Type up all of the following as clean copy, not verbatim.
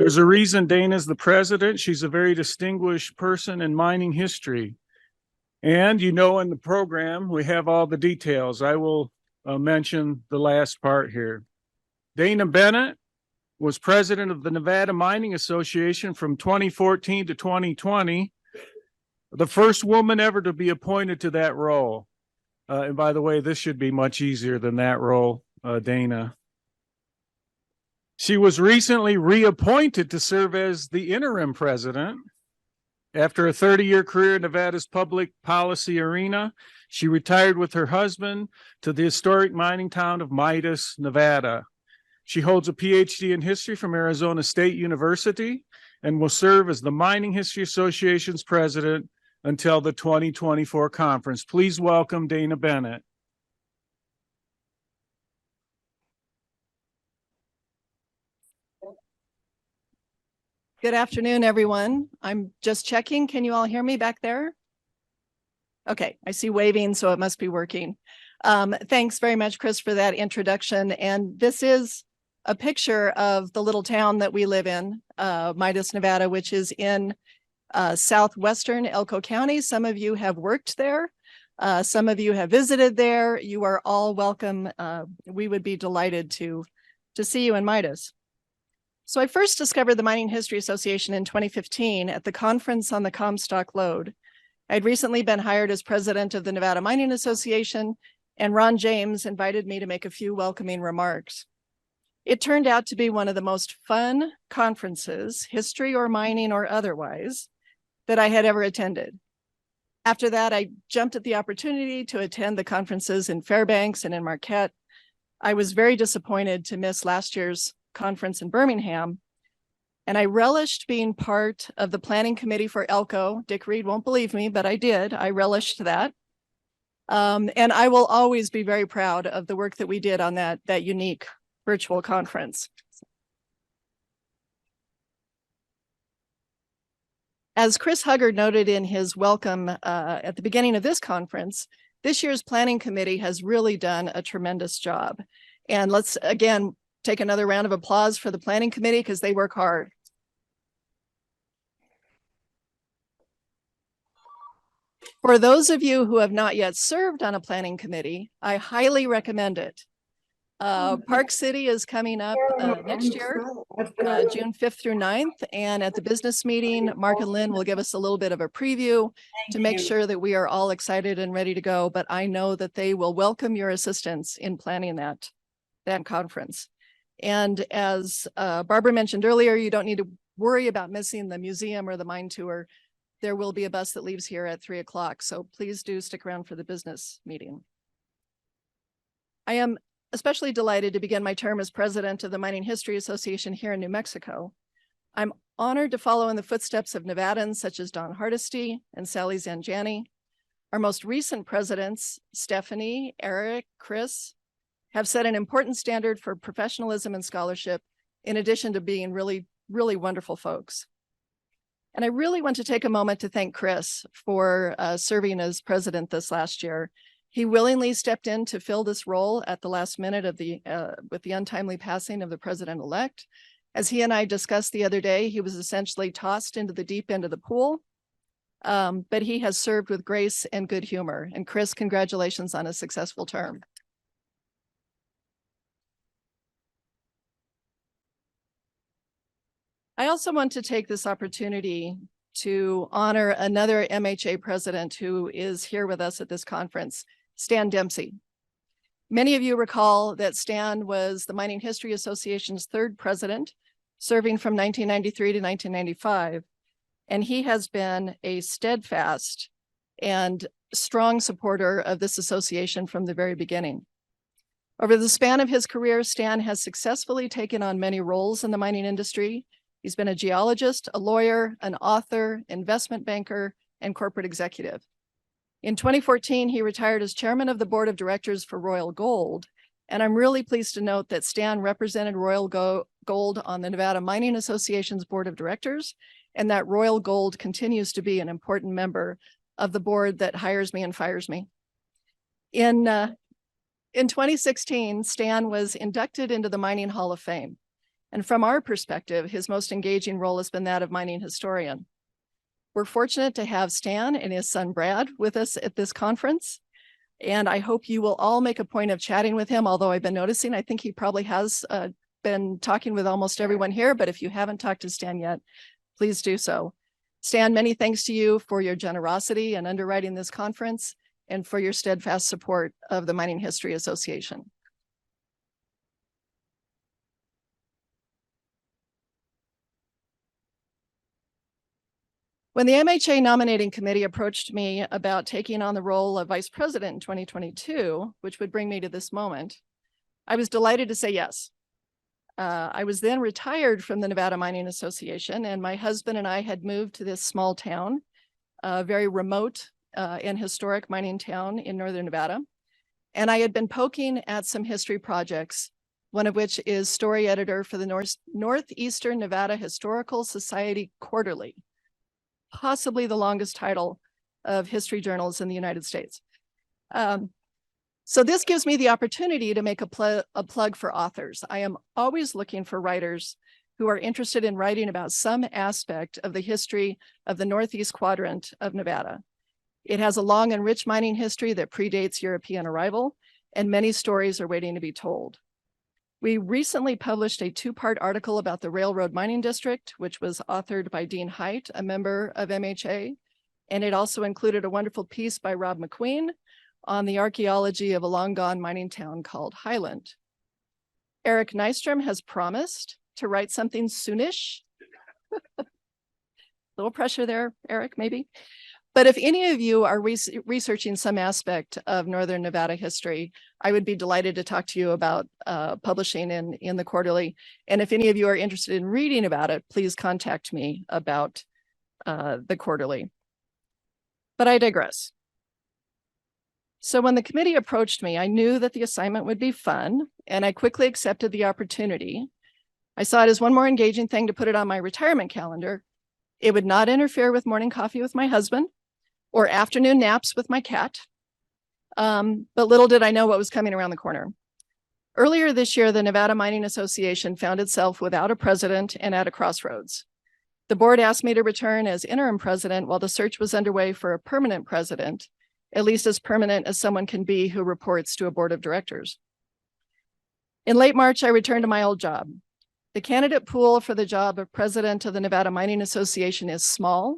There's a reason Dana's the president. She's a very distinguished person in mining history. And you know, in the program, we have all the details. I will mention the last part here. Dana Bennett was president of the Nevada Mining Association from 2014 to 2020, the first woman ever to be appointed to that role. And by the way, this should be much easier than that role, Dana. She was recently reappointed to serve as the interim president. After a 30-year career in Nevada's public policy arena, she retired with her husband to the historic mining town of Midas, Nevada. She holds a PhD in history from Arizona State University and will serve as the Mining History Association's president until the 2024 conference. Please welcome Dana Bennett. Good afternoon, everyone. I'm just checking. Can you all hear me back there? Okay, I see waving, so it must be working. Thanks very much, Chris, for that introduction. And this is a picture of the little town that we live in, Midas, Nevada, which is in southwestern Elko County. Some of you have worked there. Some of you have visited there. You are all welcome. We would be delighted to see you in Midas. So I first discovered the Mining History Association in 2015 at the conference on the Comstock Lode. I'd recently been hired as president of the Nevada Mining Association, and Ron James invited me to make a few welcoming remarks. It turned out to be one of the most fun conferences, history or mining or otherwise, that I had ever attended. After that, I jumped at the opportunity to attend the conferences in Fairbanks and in Marquette. I was very disappointed to miss last year's conference in Birmingham, and I relished being part of the planning committee for Elko. Dick Reed won't believe me, but I did. I relished that. And I will always be very proud of the work that we did on that unique virtual conference. As Chris Huggard noted in his welcome at the beginning of this conference, this year's planning committee has really done a tremendous job. And let's, again, take another round of applause for the planning committee because they work hard. For those of you who have not yet served on a planning committee, I highly recommend it. Park City is coming up next year, June 5th through 9th. And at the business meeting, Mark and Lynn will give us a little bit of a preview to make sure that we are all excited and ready to go. But I know that they will welcome your assistance in planning that conference. And as Barbara mentioned earlier, you don't need to worry about missing the museum or the mine tour. There will be a bus that leaves here at 3 o'clock. So please do stick around for the business meeting. I am especially delighted to begin my term as president of the Mining History Association here in New Mexico. I'm honored to follow in the footsteps of Nevadans such as Don Hardesty and Sally Zanjani. Our most recent presidents, Stephanie, Eric, Chris, have set an important standard for professionalism and scholarship, in addition to being really, really wonderful folks. And I really want to take a moment to thank Chris for serving as president this last year. He willingly stepped in to fill this role at the last minute of with the untimely passing of the president-elect. As he and I discussed the other day, he was essentially tossed into the deep end of the pool, but he has served with grace and good humor. And Chris, congratulations on a successful term. I also want to take this opportunity to honor another MHA president who is here with us at this conference, Stan Dempsey. Many of you recall that Stan was the Mining History Association's third president, serving from 1993 to 1995, and he has been a steadfast and strong supporter of this association from the very beginning. Over the span of his career, Stan has successfully taken on many roles in the mining industry. He's been a geologist, a lawyer, an author, investment banker, and corporate executive. In 2014, he retired as chairman of the board of directors for Royal Gold. And I'm really pleased to note that Stan represented Royal Gold on the Nevada Mining Association's board of directors, and that Royal Gold continues to be an important member of the board that hires me and fires me. In 2016, Stan was inducted into the Mining Hall of Fame. And from our perspective, his most engaging role has been that of mining historian. We're fortunate to have Stan and his son Brad with us at this conference. And I hope you will all make a point of chatting with him, although I've been noticing, I think he probably has been talking with almost everyone here, but if you haven't talked to Stan yet, please do so. Stan, many thanks to you for your generosity in underwriting this conference and for your steadfast support of the Mining History Association. When the MHA nominating committee approached me about taking on the role of vice president in 2022, which would bring me to this moment, I was delighted to say yes. I was then retired from the Nevada Mining Association, and my husband and I had moved to this small town, a very remote and historic mining town in northern Nevada. And I had been poking at some history projects, one of which is story editor for the Northeastern Nevada Historical Society Quarterly, possibly the longest title of history journals in the United States. So this gives me the opportunity to make a plug for authors. I am always looking for writers who are interested in writing about some aspect of the history of the Northeast quadrant of Nevada. It has a long and rich mining history that predates European arrival, and many stories are waiting to be told. We recently published a 2-part article about the Railroad Mining District, which was authored by Dean Haidt, a member of MHA, and it also included a wonderful piece by Rob McQueen on the archaeology of a long-gone mining town called Highland. Eric Nystrom has promised to write something soonish. Little pressure there, Eric, maybe. But if any of you are researching some aspect of Northern Nevada history, I would be delighted to talk to you about publishing in the quarterly. And if any of you are interested in reading about it, please contact me about the quarterly. But I digress. So when the committee approached me, I knew that the assignment would be fun, and I quickly accepted the opportunity. I saw it as one more engaging thing to put it on my retirement calendar. It would not interfere with morning coffee with my husband or afternoon naps with my cat. But little did I know what was coming around the corner. Earlier this year, the Nevada Mining Association found itself without a president and at a crossroads. The board asked me to return as interim president while the search was underway for a permanent president, at least as permanent as someone can be who reports to a board of directors. In late March, I returned to my old job. The candidate pool for the job of president of the Nevada Mining Association is small.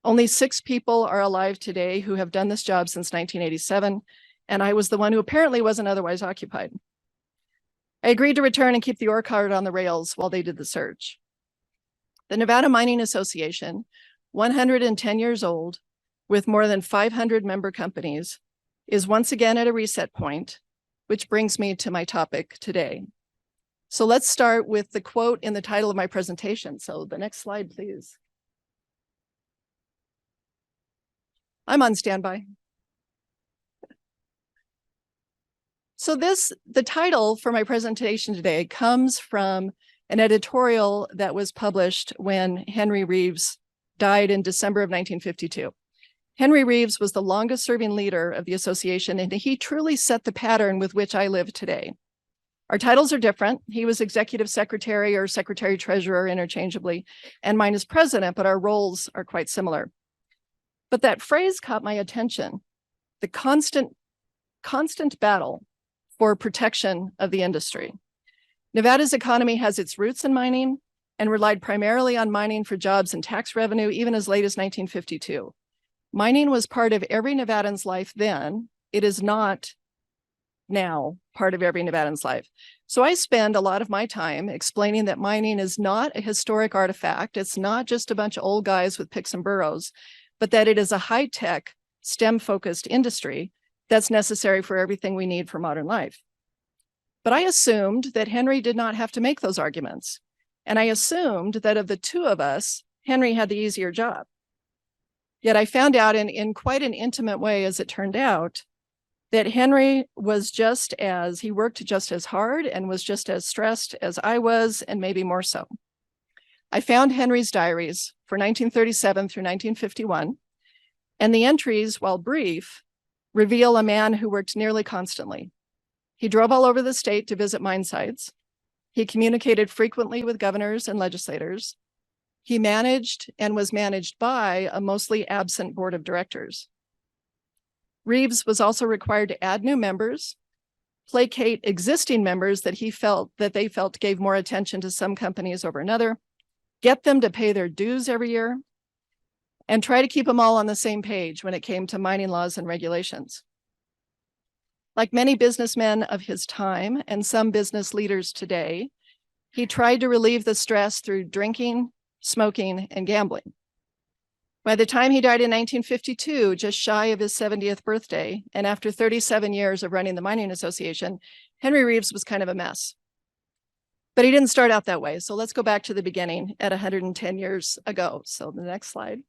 Only 6 people are alive today who have done this job since 1987, and I was the one who apparently wasn't otherwise occupied. I agreed to return and keep the org card on the rails while they did the search. The Nevada Mining Association, 110 years old, with more than 500 member companies, is once again at a reset point, which brings me to my topic today. So let's start with the quote in the title of my presentation. So the next slide, please. I'm on standby. So the title for my presentation today comes from an editorial that was published when Henry Rives died in December of 1952. Henry Rives was the longest serving leader of the association, and he truly set the pattern with which I live today. Our titles are different. He was executive secretary or secretary treasurer interchangeably, and mine is president, but our roles are quite similar. But that phrase caught my attention, the constant battle for protection of the industry. Nevada's economy has its roots in mining and relied primarily on mining for jobs and tax revenue, even as late as 1952. Mining was part of every Nevadan's life then. It is not now part of every Nevadan's life. So I spend a lot of my time explaining that mining is not a historic artifact. It's not just a bunch of old guys with picks and burros, but that it is a high-tech, STEM-focused industry that's necessary for everything we need for modern life. But I assumed that Henry did not have to make those arguments. And I assumed that of the two of us, Henry had the easier job. Yet I found out in quite an intimate way, as it turned out, that Henry was he worked just as hard and was just as stressed as I was, and maybe more so. I found Henry's diaries for 1937 through 1951, and the entries, while brief, reveal a man who worked nearly constantly. He drove all over the state to visit mine sites. He communicated frequently with governors and legislators. He managed and was managed by a mostly absent board of directors. Rives was also required to add new members, placate existing members that they felt gave more attention to some companies over another, get them to pay their dues every year, and try to keep them all on the same page when it came to mining laws and regulations. Like many businessmen of his time and some business leaders today, he tried to relieve the stress through drinking, smoking, and gambling. By the time he died in 1952, just shy of his 70th birthday, and after 37 years of running the Mining Association, Henry Rives was kind of a mess. But he didn't start out that way. So let's go back to the beginning at 110 years ago. So the next slide.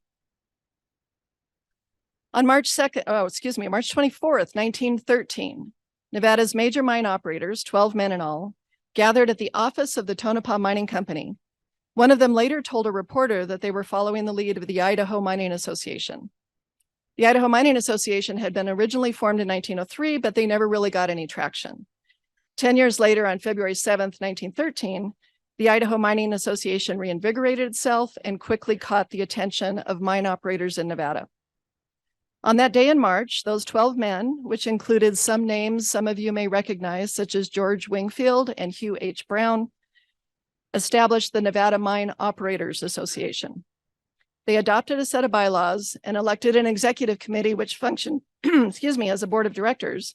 On March 24th, 1913, Nevada's major mine operators, 12 men in all, gathered at the office of the Tonopah Mining Company. One of them later told a reporter that they were following the lead of the Idaho Mining Association. The Idaho Mining Association had been originally formed in 1903, but they never really got any traction. 10 years later, on February 7th, 1913, the Idaho Mining Association reinvigorated itself and quickly caught the attention of mine operators in Nevada. On that day in March, those 12 men, which included some names some of you may recognize, such as George Wingfield and Hugh H. Brown, established the Nevada Mine Operators Association. They adopted a set of bylaws and elected an executive committee which functioned, as a board of directors,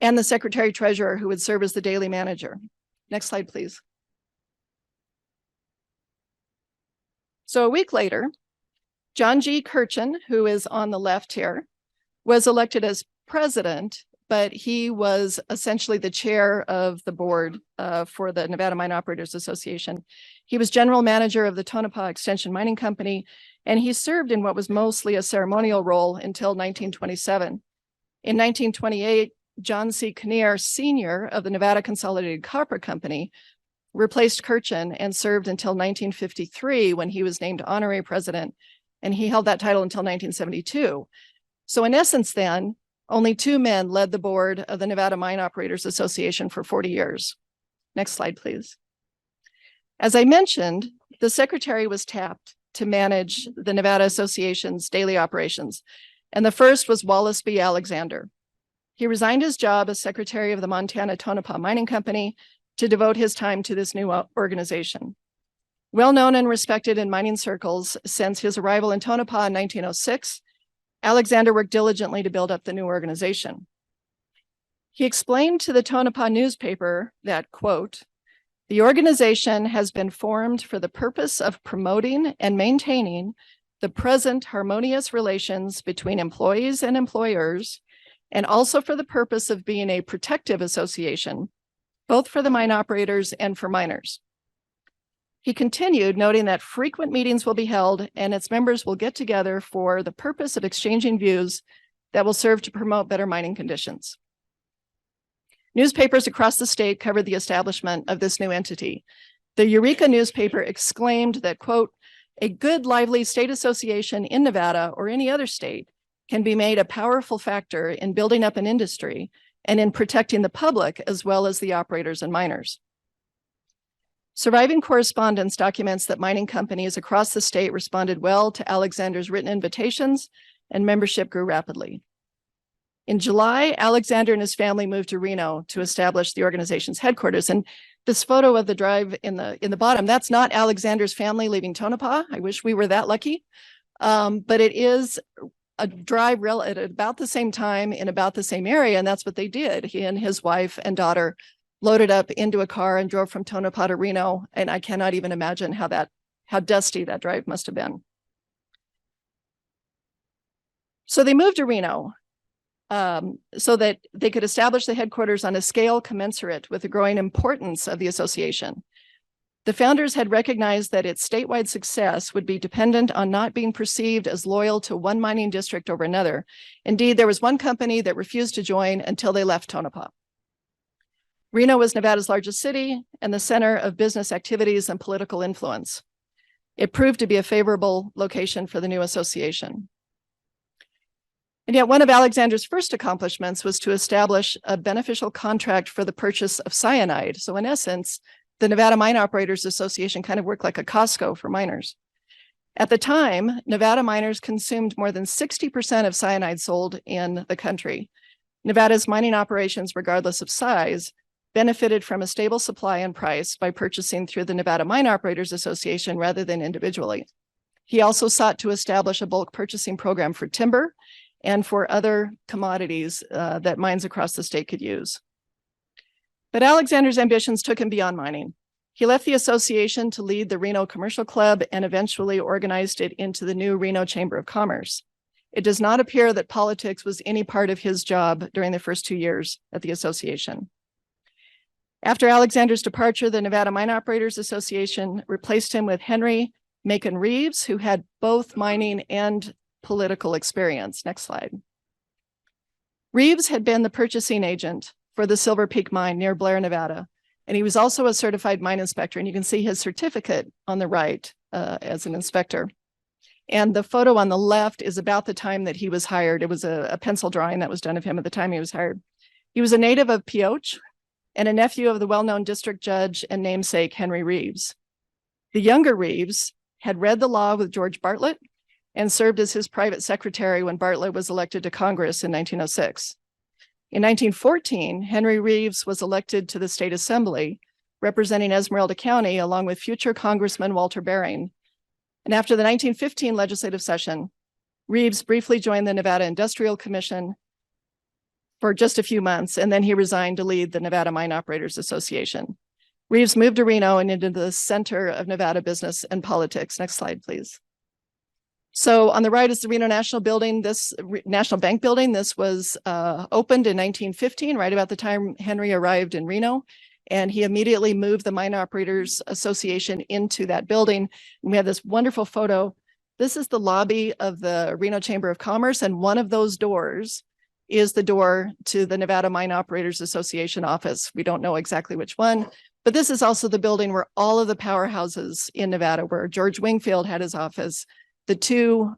and the secretary treasurer who would serve as the daily manager. Next slide, please. So a week later, John G. Kirchen, who is on the left here, was elected as president, but he was essentially the chair of the board for the Nevada Mine Operators Association. He was general manager of the Tonopah Extension Mining Company, and he served in what was mostly a ceremonial role until 1927. In 1928, John C. Kinnear, Sr. of the Nevada Consolidated Copper Company, replaced Kirchen and served until 1953 when he was named honorary president, and he held that title until 1972. So in essence then, only two men led the board of the Nevada Mine Operators Association for 40 years. Next slide, please. As I mentioned, the secretary was tapped to manage the Nevada Association's daily operations, and the first was Wallace B. Alexander. He resigned his job as secretary of the Montana Tonopah Mining Company to devote his time to this new organization. Well known and respected in mining circles since his arrival in Tonopah in 1906, Alexander worked diligently to build up the new organization. He explained to the Tonopah newspaper that, quote, "The organization has been formed for the purpose of promoting and maintaining the present harmonious relations between employees and employers, and also for the purpose of being a protective association, both for the mine operators and for miners." He continued, noting that frequent meetings will be held and its members will get together for the purpose of exchanging views that will serve to promote better mining conditions. Newspapers across the state covered the establishment of this new entity. The Eureka newspaper exclaimed that, quote, "A good, lively state association in Nevada or any other state can be made a powerful factor in building up an industry and in protecting the public as well as the operators and miners." Surviving correspondence documents that mining companies across the state responded well to Alexander's written invitations, and membership grew rapidly. In July, Alexander and his family moved to Reno to establish the organization's headquarters. And this photo of the drive in the bottom, that's not Alexander's family leaving Tonopah. I wish we were that lucky. But it is a drive at about the same time in about the same area, and that's what they did. He and his wife and daughter loaded up into a car and drove from Tonopah to Reno. And I cannot even imagine how dusty that drive must have been. So they moved to Reno so that they could establish the headquarters on a scale commensurate with the growing importance of the association. The founders had recognized that its statewide success would be dependent on not being perceived as loyal to one mining district over another. Indeed, there was one company that refused to join until they left Tonopah. Reno was Nevada's largest city and the center of business activities and political influence. It proved to be a favorable location for the new association. And yet one of Alexander's first accomplishments was to establish a beneficial contract for the purchase of cyanide. So in essence, The Nevada Mine Operators Association kind of worked like a Costco for miners. At the time, Nevada miners consumed more than 60% of cyanide sold in the country. Nevada's mining operations, regardless of size, benefited from a stable supply and price by purchasing through the Nevada Mine Operators Association rather than individually. He also sought to establish a bulk purchasing program for timber and for other commodities that mines across the state could use. But Alexander's ambitions took him beyond mining. He left the association to lead the Reno Commercial Club and eventually organized it into the new Reno Chamber of Commerce. It does not appear that politics was any part of his job during the first 2 years at the association. After Alexander's departure, the Nevada Mine Operators Association replaced him with Henry Macon Rives, who had both mining and political experience. Next slide. Rives had been the purchasing agent for the Silver Peak mine near Blair, Nevada, and he was also a certified mine inspector. And you can see his certificate on the right as an inspector. And the photo on the left is about the time that he was hired. It was a pencil drawing that was done of him at the time he was hired. He was a native of Pioche and a nephew of the well-known district judge and namesake Henry Rives. The younger Rives had read the law with George Bartlett and served as his private secretary when Bartlett was elected to Congress in 1906. In 1914, Henry Rives was elected to the state assembly, representing Esmeralda County, along with future Congressman Walter Bering. And after the 1915 legislative session, Rives briefly joined the Nevada Industrial Commission for just a few months, and then he resigned to lead the Nevada Mine Operators Association. Rives moved to Reno and into the center of Nevada business and politics. Next slide, please. So on the right is the Reno National Building, this National Bank building. This was opened in 1915, right about the time Henry arrived in Reno. And he immediately moved the Mine Operators Association into that building. And we have this wonderful photo. This is the lobby of the Reno Chamber of Commerce. And one of those doors is the door to the Nevada Mine Operators Association office. We don't know exactly which one, but this is also the building where all of the powerhouses in Nevada, where George Wingfield had his office, the two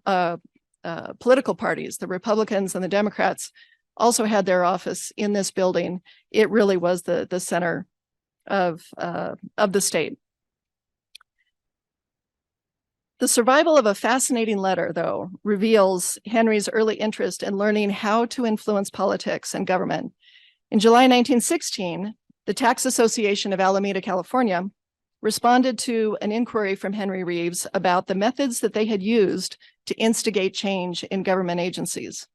political parties, the Republicans and the Democrats, also had their office in this building. It really was the center of the state. The survival of a fascinating letter, though, reveals Henry's early interest in learning how to influence politics and government. In July 1916, the Tax Association of Alameda, California, responded to an inquiry from Henry Rives about the methods that they had used to instigate change in government agencies.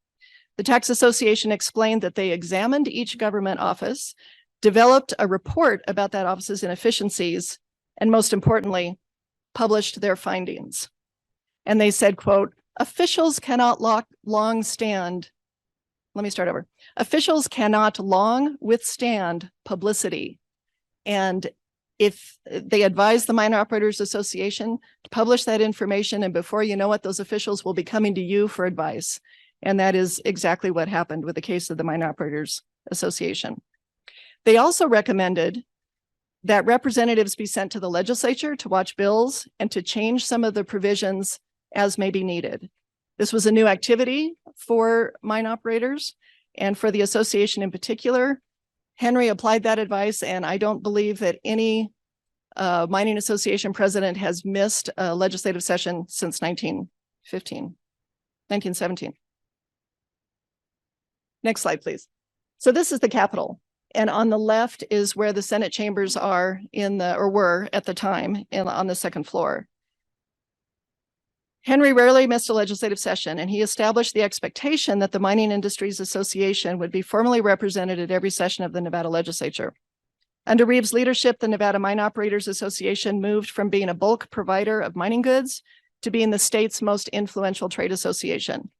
The Tax Association explained that they examined each government office, developed a report about that office's inefficiencies, and most importantly, published their findings. And they said, quote, officials cannot long stand. Let me start over. Officials cannot long withstand publicity. And if they advise the Mine Operators Association to publish that information, and before you know it, those officials will be coming to you for advice. And that is exactly what happened with the case of the Mine Operators Association. They also recommended that representatives be sent to the legislature to watch bills and to change some of the provisions as may be needed. This was a new activity for mine operators and for the association in particular. Henry applied that advice, and I don't believe that any mining association president has missed a legislative session since 1917. Next slide, please. So this is the Capitol. And on the left is where the Senate chambers are were at the time on the second floor. Henry rarely missed a legislative session, and he established the expectation that the Mining Industries Association would be formally represented at every session of the Nevada legislature. Under Rives' leadership, the Nevada Mine Operators Association moved from being a bulk provider of mining goods to being the state's most influential trade association.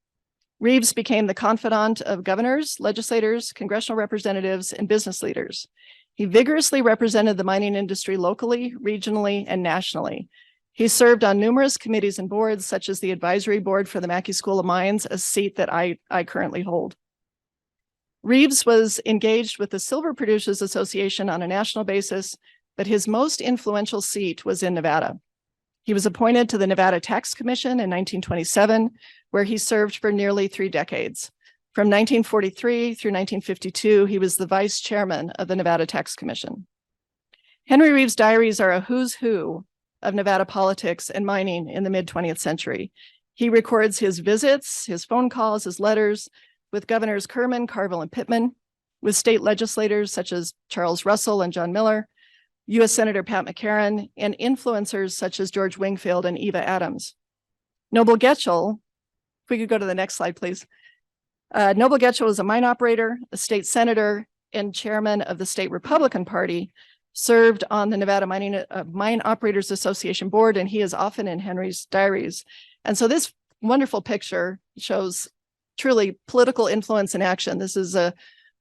Rives became the confidant of governors, legislators, congressional representatives, and business leaders. He vigorously represented the mining industry locally, regionally, and nationally. He served on numerous committees and boards, such as the advisory board for the Mackey School of Mines, a seat that I currently hold. Rives was engaged with the Silver Producers Association on a national basis, but his most influential seat was in Nevada. He was appointed to the Nevada Tax Commission in 1927, where he served for nearly 3 decades. From 1943 through 1952, he was the vice chairman of the Nevada Tax Commission. Henry Reeves' diaries are a who's who of Nevada politics and mining in the mid-20th century. He records his visits, his phone calls, his letters with Governors Kerman, Carville, and Pittman, with state legislators such as Charles Russell and John Miller, U.S. Senator Pat McCarran, and influencers such as George Wingfield and Eva Adams. Noble Getchell, if we could go to the next slide, please. Noble Getchell was a mine operator, a state senator, and chairman of the state Republican Party, served on the Nevada Mine Operators Association board, and he is often in Henry's diaries. And so this wonderful picture shows truly political influence in action. This is a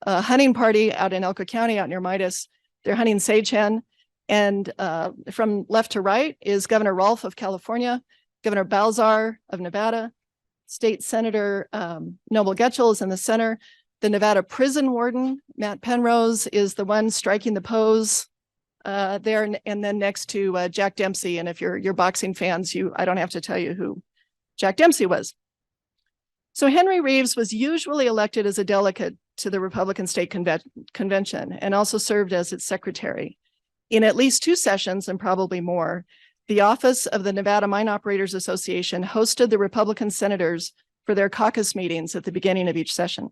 hunting party out in Elko County, out near Midas. They're hunting sage hen. And from left to right is Governor Rolfe of California, Governor Balzar of Nevada, State Senator Noble Getchell is in the center. The Nevada prison warden, Matt Penrose, is the one striking the pose there, and then next to Jack Dempsey. And if you're boxing fans, I don't have to tell you who Jack Dempsey was. So Henry Reeves was usually elected as a delegate to the Republican State Convention and also served as its secretary. In at least 2 sessions, and probably more, the office of the Nevada Mine Operators Association hosted the Republican senators for their caucus meetings at the beginning of each session.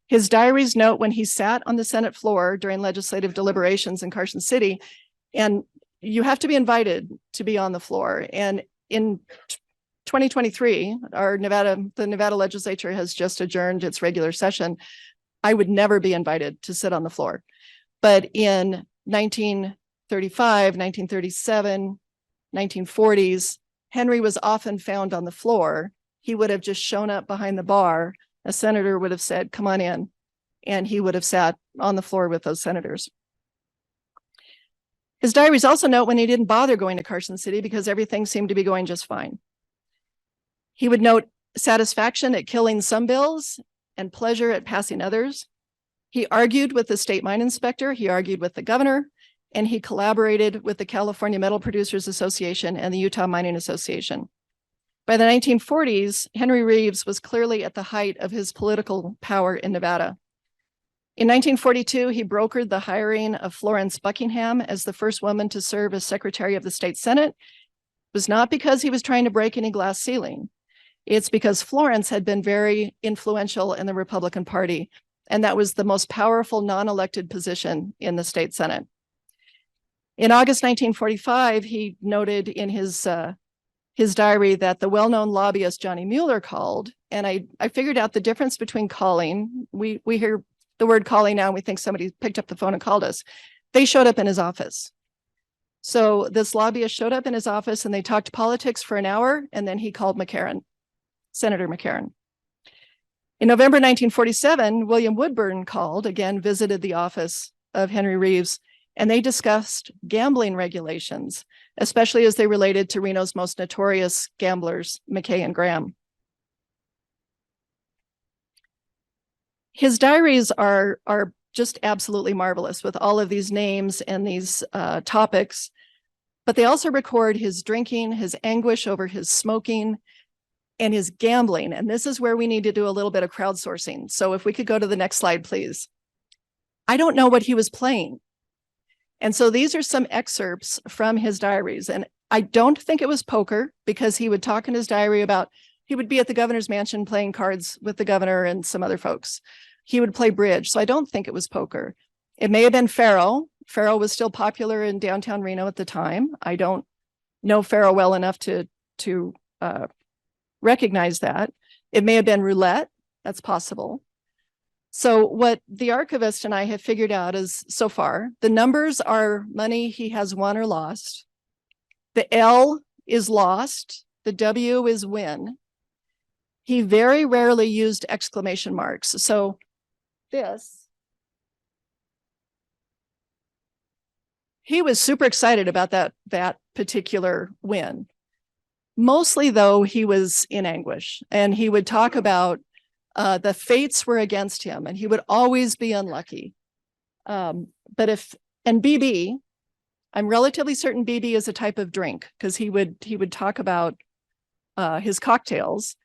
His diaries note when he sat on the Senate floor during legislative deliberations in Carson City, and you have to be invited to be on the floor. And in 2023, the Nevada legislature has just adjourned its regular session. I would never be invited to sit on the floor. But in 1935, 1937, 1940s, Henry was often found on the floor. He would have just shown up behind the bar. A senator would have said, "Come on in," and he would have sat on the floor with those senators. His diaries also note when he didn't bother going to Carson City because everything seemed to be going just fine. He would note satisfaction at killing some bills and pleasure at passing others. He argued with the state mine inspector, he argued with the governor, and he collaborated with the California Metal Producers Association and the Utah Mining Association. By the 1940s, Henry Reeves was clearly at the height of his political power in Nevada. In 1942, he brokered the hiring of Florence Buckingham as the first woman to serve as Secretary of the State Senate. It was not because he was trying to break any glass ceiling. It's because Florence had been very influential in the Republican Party, and that was the most powerful non-elected position in the state Senate. In August 1945, he noted in his diary that the well-known lobbyist Johnny Mueller called, and I figured out the difference between calling. We hear the word calling now, and we think somebody picked up the phone and called us. They showed up in his office. So this lobbyist showed up in his office and they talked politics for an hour, and then he called McCarran, Senator McCarran. In November 1947, William Woodburn called, again, visited the office of Henry Reeves, and they discussed gambling regulations, especially as they related to Reno's most notorious gamblers, McKay and Graham. His diaries are just absolutely marvelous with all of these names and these topics, but they also record his drinking, his anguish over his smoking, and his gambling. And this is where we need to do a little bit of crowdsourcing. So if we could go to the next slide, please. I don't know what he was playing. And so these are some excerpts from his diaries. And I don't think it was poker, because he would talk in his diary about, he would be at the governor's mansion playing cards with the governor and some other folks. He would play bridge. So I don't think it was poker. It may have been faro. Faro was still popular in downtown Reno at the time. I don't know faro well enough to recognize that. It may have been roulette. That's possible. So what the archivist and I have figured out is, so far, the numbers are money he has won or lost. The L is lost. The W is win. He very rarely used exclamation marks. So he was super excited about that particular win. Mostly, though, he was in anguish, and he would talk about the fates were against him, and he would always be unlucky. And BB, I'm relatively certain BB is a type of drink, because he would talk about his cocktails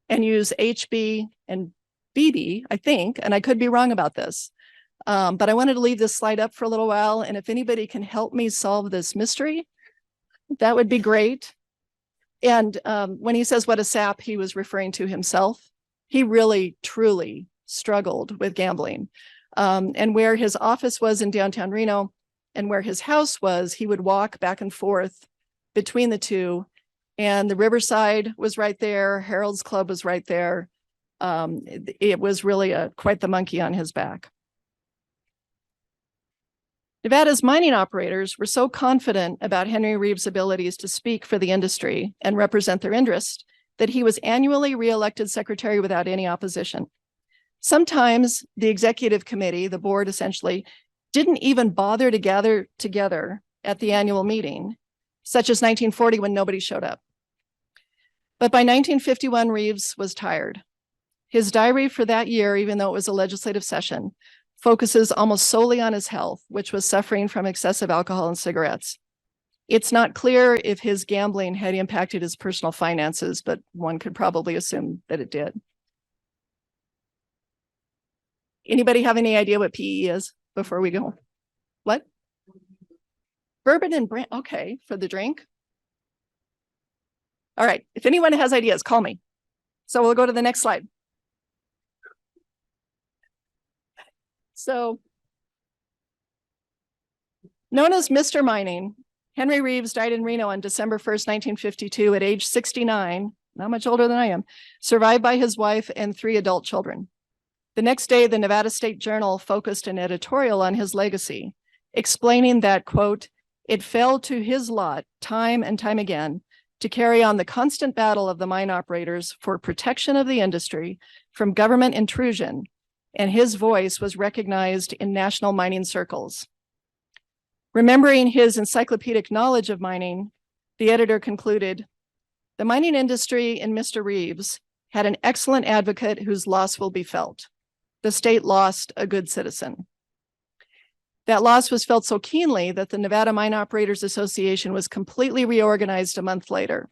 and use HB and BB, I think, and I could be wrong about this. But I wanted to leave this slide up for a little while. And if anybody can help me solve this mystery, that would be great. And when he says what a sap, he was referring to himself. He really, truly struggled with gambling. And where his office was in downtown Reno and where his house was, he would walk back and forth between the two. And the Riverside was right there. Harold's Club was right there. It was really quite the monkey on his back. Nevada's mining operators were so confident about Henry Rives' abilities to speak for the industry and represent their interest that he was annually reelected secretary without any opposition. Sometimes the executive committee, the board essentially, didn't even bother to gather together at the annual meeting, such as 1940 when nobody showed up. But by 1951, Rives was tired. His diary for that year, even though it was a legislative session, focuses almost solely on his health, which was suffering from excessive alcohol and cigarettes. It's not clear if his gambling had impacted his personal finances, but one could probably assume that it did. Anybody have any idea what PE is before we go? What? Bourbon and brand. Okay, for the drink. All right, if anyone has ideas, call me. So we'll go to the next slide. So, known as Mr. Mining, Henry Rives died in Reno on December 1st, 1952 at age 69, not much older than I am, survived by his wife and 3 adult children. The next day, the Nevada State Journal focused an editorial on his legacy, explaining that, quote, it fell to his lot time and time again to carry on the constant battle of the mine operators for protection of the industry from government intrusion, and his voice was recognized in national mining circles. Remembering his encyclopedic knowledge of mining, the editor concluded, the mining industry in Mr. Rives had an excellent advocate whose loss will be felt. The state lost a good citizen. That loss was felt so keenly that the Nevada Mine Operators Association was completely reorganized a month later.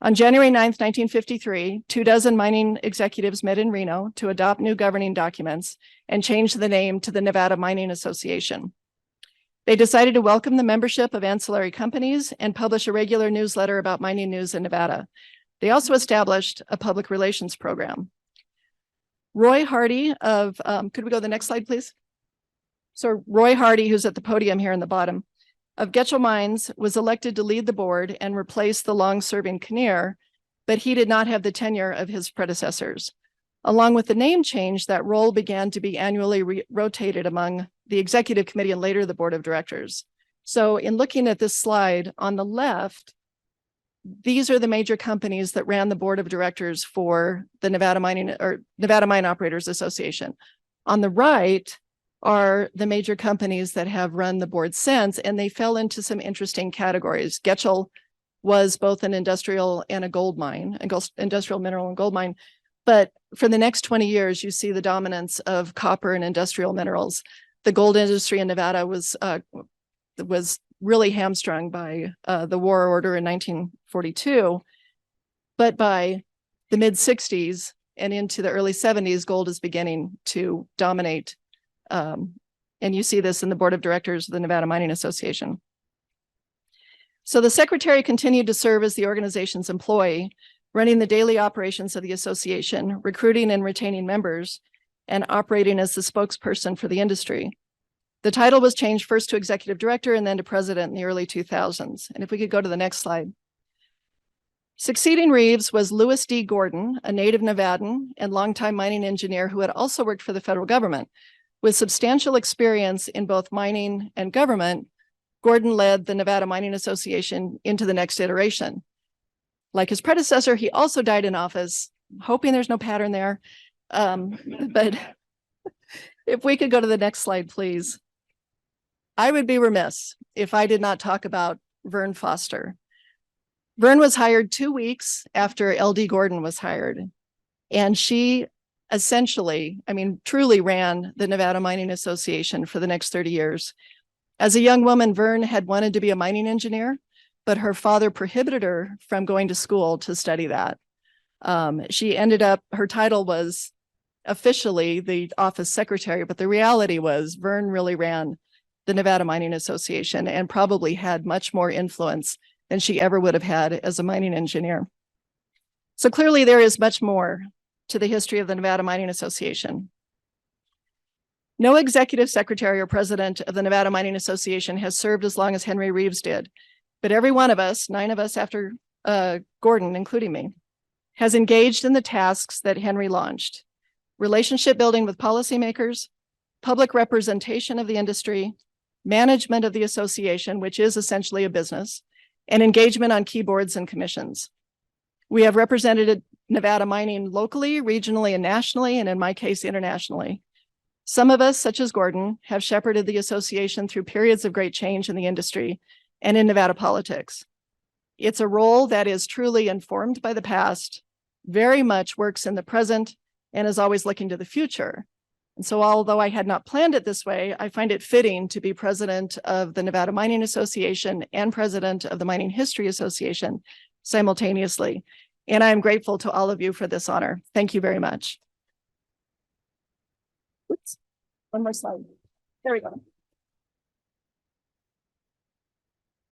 On January 9th, 1953, 24 mining executives met in Reno to adopt new governing documents and change the name to the Nevada Mining Association. They decided to welcome the membership of ancillary companies and publish a regular newsletter about mining news in Nevada. They also established a public relations program. Roy Hardy of, could we go to the next slide, please? So Roy Hardy, who's at the podium here in the bottom, of Getchell Mines, was elected to lead the board and replace the long-serving Kinnear, but he did not have the tenure of his predecessors. Along with the name change, that role began to be annually rotated among the executive committee and later the board of directors. So in looking at this slide on the left, these are the major companies that ran the board of directors for the Nevada Mine Operators Association. On the right are the major companies that have run the board since, and they fell into some interesting categories. Getchell was both an industrial and a gold mine, industrial mineral and gold mine. But for the next 20 years, you see the dominance of copper and industrial minerals. The gold industry in Nevada was really hamstrung by the war order in 1942. But by the mid 60s and into the early 70s, gold is beginning to dominate. And you see this in the board of directors of the Nevada Mining Association. So the secretary continued to serve as the organization's employee, running the daily operations of the association, recruiting and retaining members, and operating as the spokesperson for the industry. The title was changed first to executive director and then to president in the early 2000s. And if we could go to the next slide. Succeeding Rives was Louis D. Gordon, a native Nevadan and longtime mining engineer who had also worked for the federal government. With substantial experience in both mining and government, Gordon led the Nevada Mining Association into the next iteration. Like his predecessor, he also died in office, hoping there's no pattern there. But if we could go to the next slide, please. I would be remiss if I did not talk about Vern Foster. Vern was hired 2 weeks after L.D. Gordon was hired, and she essentially, truly ran the Nevada Mining Association for the next 30 years. As a young woman, Vern had wanted to be a mining engineer, but her father prohibited her from going to school to study that. She ended up, her title was officially the office secretary, but the reality was Vern really ran the Nevada Mining Association and probably had much more influence than she ever would have had as a mining engineer. So clearly there is much more to the history of the Nevada Mining Association. No executive secretary or president of the Nevada Mining Association has served as long as Henry Rives did, but every one of us, 9 of us after Gordon, including me, has engaged in the tasks that Henry launched: relationship building with policymakers, public representation of the industry, management of the association, which is essentially a business, and engagement on key boards and commissions. We have represented Nevada mining locally, regionally, and nationally, and in my case, internationally. Some of us, such as Gordon, have shepherded the association through periods of great change in the industry and in Nevada politics. It's a role that is truly informed by the past, very much works in the present, and is always looking to the future. And so although I had not planned it this way, I find it fitting to be president of the Nevada Mining Association and president of the Mining History Association simultaneously. And I'm grateful to all of you for this honor. Thank you very much. Oops, one more slide. There we go.